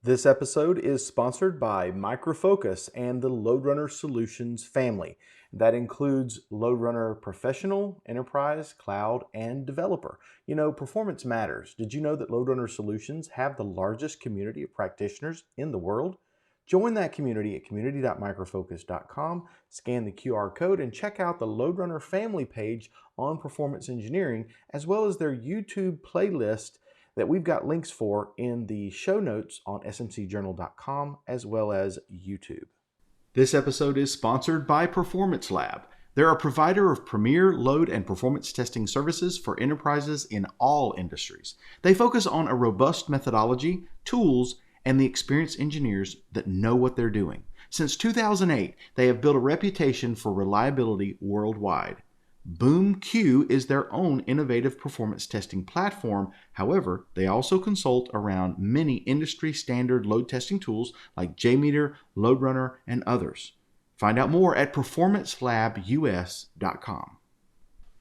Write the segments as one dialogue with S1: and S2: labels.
S1: This episode is sponsored by Micro Focus and the LoadRunner Solutions family. That includes LoadRunner Professional, Enterprise, Cloud, and Developer. You know, performance matters. Did you know that LoadRunner Solutions have the largest community of practitioners in the world? Join that community at community.microfocus.com, scan the QR code, and check out the LoadRunner family page on performance engineering, as well as their YouTube playlist that we've got links for in the show notes on smcjournal.com as well as YouTube. This episode is sponsored by Performance Lab. They're a provider of premier load and performance testing services for enterprises in all industries. They focus on a robust methodology, tools, and the experienced engineers that know what they're doing. Since 2008, they have built a reputation for reliability worldwide. BoomQ is their own innovative performance testing platform. However, they also consult around many industry standard load testing tools like JMeter, LoadRunner, and others. Find out more at performancelabus.com.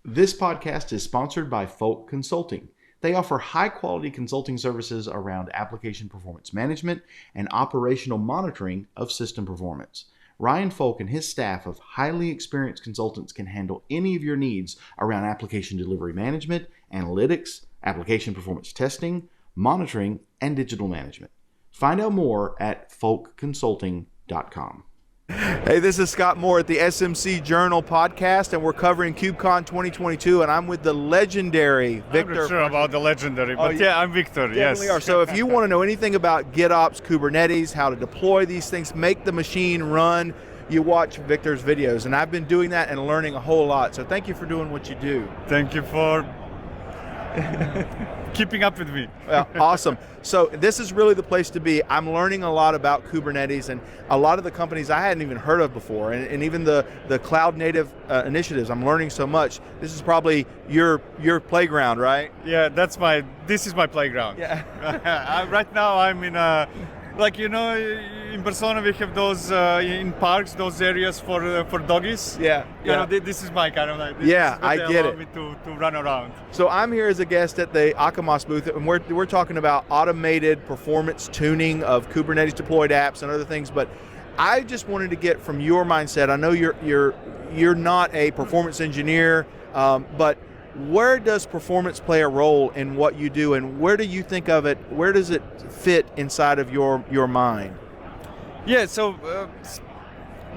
S1: This podcast is sponsored by Folk Consulting. They offer high-quality consulting services around application performance management and operational monitoring of system performance. Ryan Folk and his staff of highly experienced consultants can handle any of your needs around application delivery management, analytics, application performance testing, monitoring, and digital management. Find out more at folkconsulting.com.
S2: Hey, this is Scott Moore at the SMC Journal podcast, and we're covering KubeCon 2022, and I'm with the legendary Victor.
S3: I'm not sure about the legendary, but yeah, I'm Victor,
S2: Definitely
S3: yes.
S2: are. So if you want to know anything about GitOps, Kubernetes, how to deploy these things, make the machine run, you watch Victor's videos, and I've been doing that and learning a whole lot. So thank you for doing what you do.
S3: Thank you for keeping up with me.
S2: Well, awesome. So this is really the place to be. I'm learning a lot about Kubernetes and a lot of the companies I hadn't even heard of before, and even the cloud native initiatives. I'm learning so much. This is probably your playground, right?
S3: Yeah, this is my playground.
S2: Yeah.
S3: Right now I'm in in Barcelona we have those in parks, those areas for doggies.
S2: Yeah.
S3: You know, this is my kind of like.
S2: I get it.
S3: Me to run around.
S2: So I'm here as a guest at the Akamai booth, and we're talking about automated performance tuning of Kubernetes deployed apps and other things. But I just wanted to get from your mindset. I know you're not a performance engineer, but where does performance play a role in what you do, and where do you think of it? Where does it fit inside of your mind?
S3: Yeah, so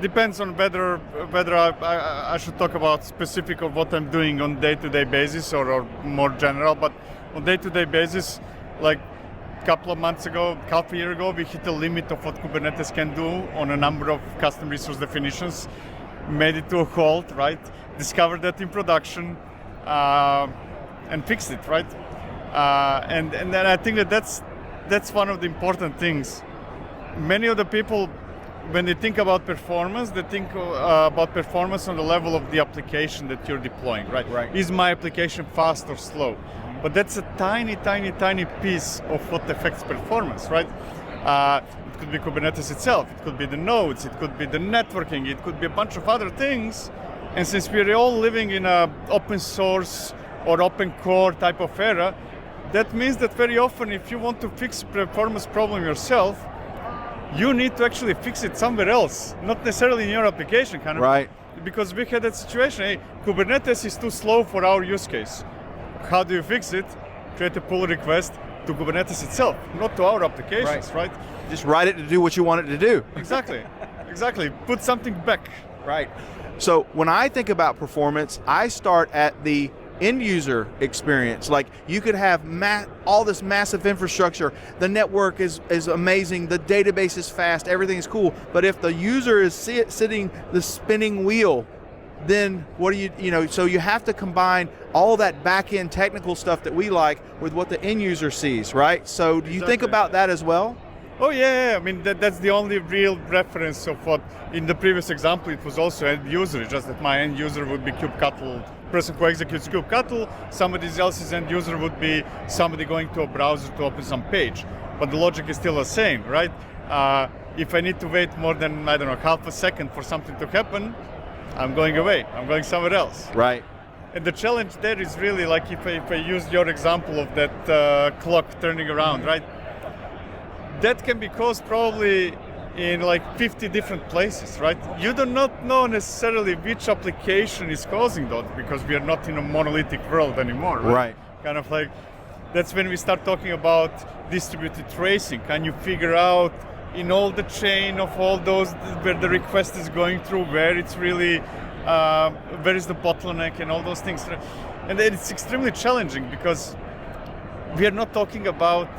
S3: depends on whether I should talk about specific of what I'm doing on day-to-day basis or more general. But on day-to-day basis, like a couple of months ago, half a year ago, we hit a limit of what Kubernetes can do on a number of custom resource definitions, made it to a halt, right? Discovered that in production. And fixed it, right? And then I think that's one of the important things. Many of the people, when they think about performance, they think about performance on the level of the application that you're deploying, right?
S2: Right.
S3: Is my application fast or slow? But that's a tiny piece of what affects performance, right? It could be Kubernetes itself, it could be the nodes, it could be the networking, it could be a bunch of other things. And since we're all living in a open source or open core type of era, that means that very often if you want to fix performance problem yourself, you need to actually fix it somewhere else, not necessarily in your application, kind of.
S2: Right.
S3: Because we had that situation, hey, Kubernetes is too slow for our use case. How do you fix it? Create a pull request to Kubernetes itself, not to our applications, right?
S2: Just write it to do what you want it to do.
S3: Exactly. Put something back.
S2: Right. So when I think about performance, I start at the end user experience. Like you could have all this massive infrastructure, the network is amazing, the database is fast, everything is cool, but if the user is sitting the spinning wheel, then what do so you have to combine all that back-end technical stuff that we like with what the end user sees, right? So do you think about that as well?
S3: Oh yeah, I mean that's the only real reference of what, in the previous example it was also end user, just that my end user would be kubectl, person who executes kubectl, somebody else's end user would be somebody going to a browser to open some page. But the logic is still the same, right? If I need to wait more than, I don't know, half a second for something to happen, I'm going away, I'm going somewhere else.
S2: Right.
S3: And the challenge there is really like if I use your example of that clock turning around, right? that can be caused probably in like 50 different places, right? You do not know necessarily which application is causing that, because we are not in a monolithic world anymore, right?
S2: Right.
S3: Kind of like, that's when we start talking about distributed tracing. Can you figure out in all the chain of all those where the request is going through, where it's really, where is the bottleneck and all those things. And then it's extremely challenging because we are not talking about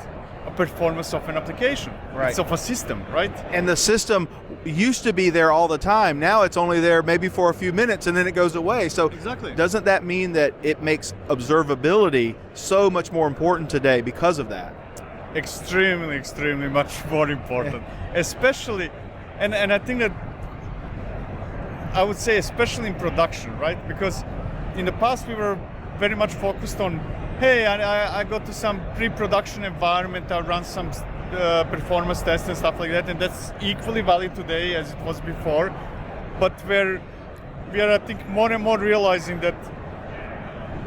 S3: a performance of an application.
S2: Right.
S3: It's of a system, right?
S2: And the system used to be there all the time. Now it's only there maybe for a few minutes and then it goes away. So
S3: Exactly.
S2: doesn't that mean that it makes observability so much more important today because of that?
S3: Extremely, extremely much more important. Especially, and I think that I would say especially in production, right? Because in the past we were very much focused on, hey, I go to some pre-production environment, I run some performance tests and stuff like that, and that's equally valid today as it was before. But we are, I think, more and more realizing that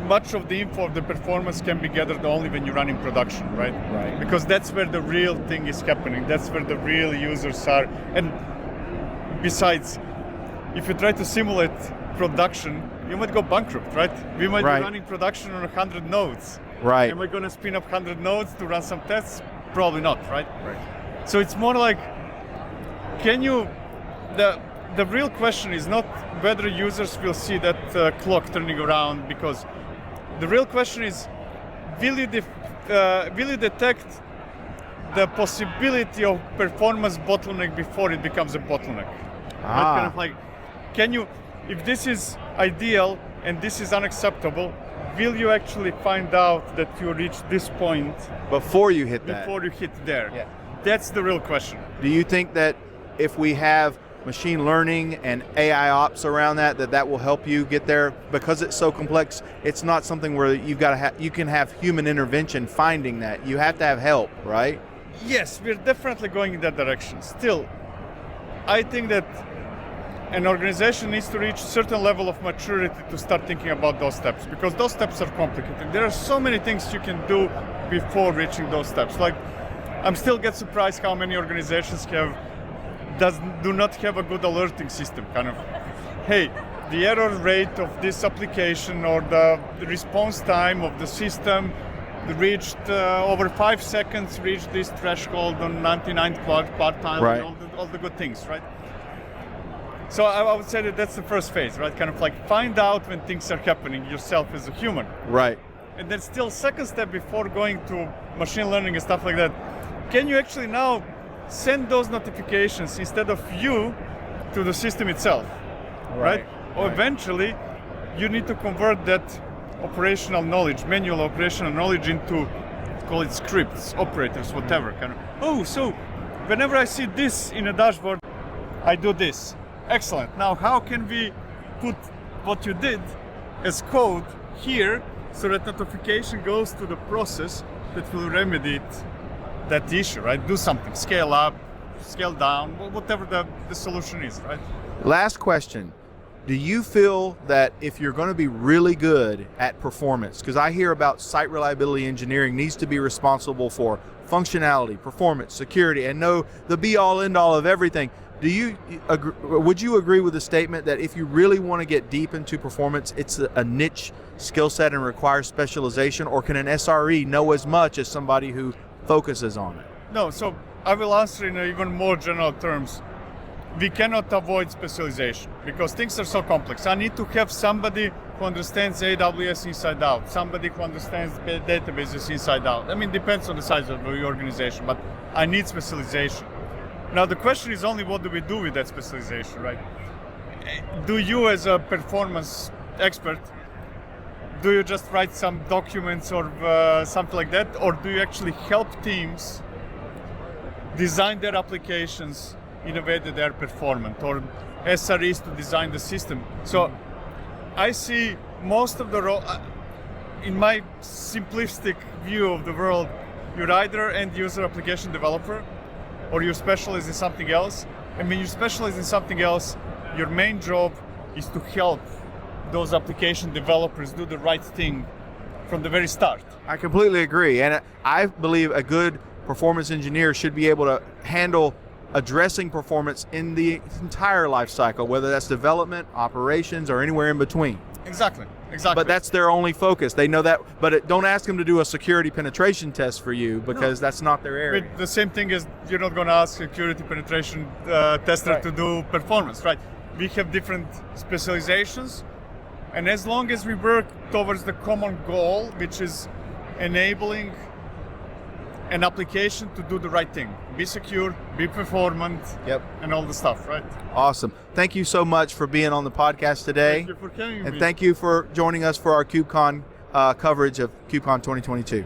S3: much of the info of the performance can be gathered only when you run in production, right?
S2: Right.
S3: Because that's where the real thing is happening. That's where the real users are. And besides, if you try to simulate production, you might go bankrupt, right? We might
S2: Right.
S3: be running production on 100 nodes.
S2: Right.
S3: Am I going to spin up 100 nodes to run some tests? Probably not, right?
S2: Right.
S3: So it's more like, can you, the real question is not whether users will see that clock turning around, because the real question is, will you detect the possibility of performance bottleneck before it becomes a bottleneck? Right? Kind of like, can you, if this is ideal and this is unacceptable, will you actually find out that you reached this point
S2: Before you hit that.
S3: before you hit there?
S2: Yeah.
S3: That's the real question.
S2: Do you think that if we have machine learning and AI ops around that will help you get there? Because it's so complex, it's not something where you've got to you can have human intervention finding that. You have to have help, right?
S3: Yes, we're definitely going in that direction. Still, I think that an organization needs to reach a certain level of maturity to start thinking about those steps, because those steps are complicated. There are so many things you can do before reaching those steps. Like, I'm still get surprised how many organizations do not have a good alerting system. Kind of, hey, the error rate of this application or the response time of the system reached over 5 seconds, reached this threshold on 99th quartile,
S2: Right.
S3: and all the good things, right? So I would say that that's the first phase, right? Kind of like find out when things are happening yourself as a human.
S2: Right.
S3: And then still second step before going to machine learning and stuff like that, can you actually now send those notifications instead of you to the system itself, right? Or eventually you need to convert that operational knowledge, manual operational knowledge into, call it scripts, operators, whatever. Kind of, oh, so whenever I see this in a dashboard, I do this. Excellent. Now, how can we put what you did as code here so that notification goes to the process that will remedy that issue, right? Do something, scale up, scale down, whatever the solution is, right?
S2: Last question. Do you feel that if you're going to be really good at performance, because I hear about site reliability engineering needs to be responsible for functionality, performance, security, and know the be-all, end-all of everything. Would you agree with the statement that if you really want to get deep into performance, it's a niche skill set and requires specialization, or can an SRE know as much as somebody who focuses on it?
S3: No, so I will answer in even more general terms. We cannot avoid specialization because things are so complex. I need to have somebody who understands AWS inside out, somebody who understands databases inside out. I mean, depends on the size of the organization, but I need specialization. Now the question is only what do we do with that specialization, right? Do you as a performance expert, do you just write some documents or something like that? Or do you actually help teams design their applications in a way that they're performant, or SREs to design the system? So I see most of the role, in my simplistic view of the world, you're either end user application developer or you specialize in something else. And when you specialize in something else, your main job is to help those application developers do the right thing from the very start.
S2: I completely agree, and I believe a good performance engineers should be able to handle addressing performance in the entire life cycle, whether that's development, operations, or anywhere in between.
S3: Exactly.
S2: But that's their only focus. They know that, but don't ask them to do a security penetration test for you, because that's not their area.
S3: But the same thing is, you're not going to ask security penetration tester to do performance, right? We have different specializations, and as long as we work towards the common goal, which is enabling an application to do the right thing, be secure, be performant, and all the stuff, right?
S2: Awesome. Thank you so much for being on the podcast today.
S3: Thank you for having me.
S2: And thank you for joining us for our KubeCon coverage of KubeCon 2022.